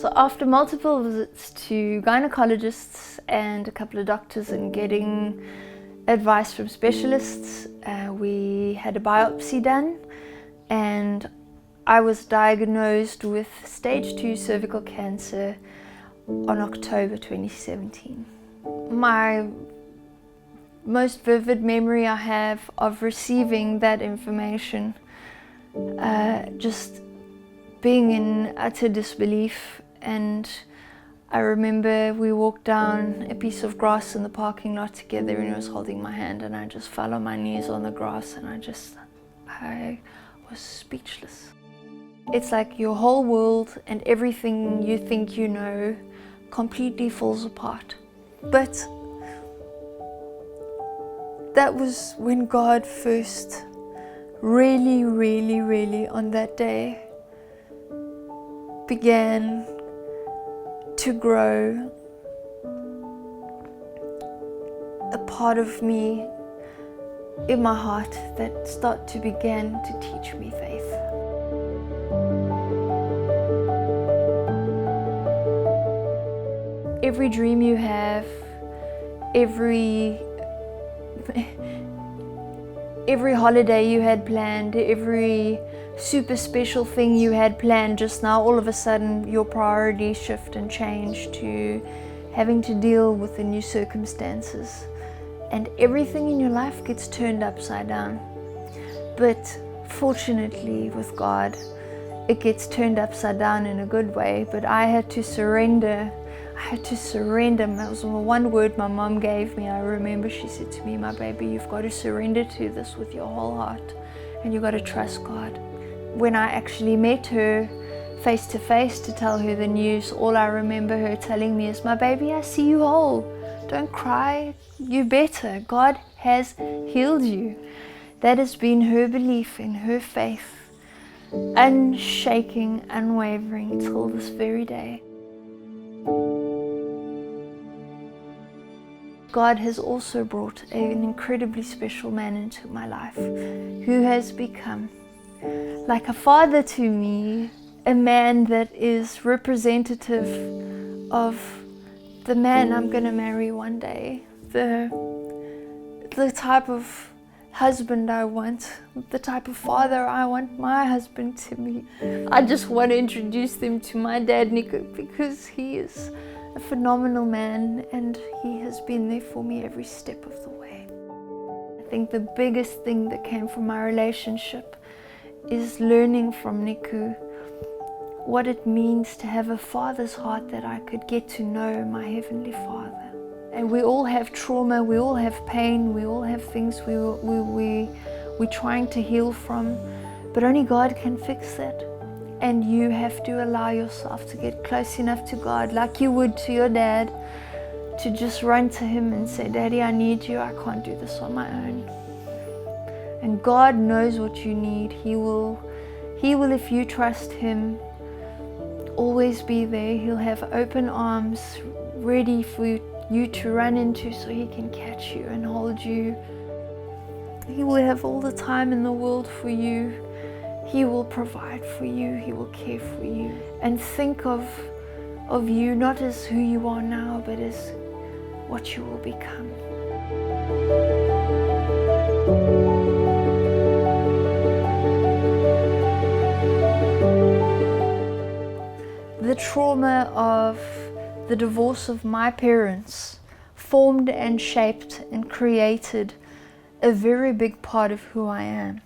So after multiple visits to gynecologists and a couple of doctors and getting advice from specialists, we had a biopsy done, and I was diagnosed with stage 2 cervical cancer on October 2017. My most vivid memory I have of receiving that information, just being in utter disbelief. And I remember we walked down a piece of grass in the parking lot together, and he was holding my hand, and I just fell on my knees on the grass, and I was speechless. It's like your whole world and everything you think you know completely falls apart. But that was when God first really on that day began to grow a part of me in my heart that began to teach me faith. Every dream you have, every holiday you had planned, every super special thing you had planned just now, all of a sudden your priorities shift and change to having to deal with the new circumstances. And everything in your life gets turned upside down. But fortunately with God, it gets turned upside down in a good way. But I had to surrender. That was the one word my mom gave me. I remember she said to me, "My baby, you've got to surrender to this with your whole heart, and you've got to trust God." When I actually met her face to face to tell her the news, all I remember her telling me is, "My baby, I see you whole. Don't cry, you're better. God has healed you." That has been her belief in her faith, unshaking, unwavering till this very day. God has also brought an incredibly special man into my life who has become like a father to me, a man that is representative of the man I'm going to marry one day, the type of husband I want, the type of father I want my husband to be. I just want to introduce them to my dad, Nico, because he is a phenomenal man and he has been there for me every step of the way. I think the biggest thing that came from my relationship is learning from Niku what it means to have a father's heart, that I could get to know my Heavenly Father. And we all have trauma, we all have pain, we all have things we're trying to heal from, but only God can fix that. And you have to allow yourself to get close enough to God, like you would to your dad, to just run to Him and say, "Daddy, I need you, I can't do this on my own." And God knows what you need. He will, if you trust Him, always be there. He'll have open arms ready for you to run into so He can catch you and hold you. He will have all the time in the world for you. He will provide for you. He will care for you. And think of you not as who you are now, but as what you will become. The trauma of the divorce of my parents formed and shaped and created a very big part of who I am.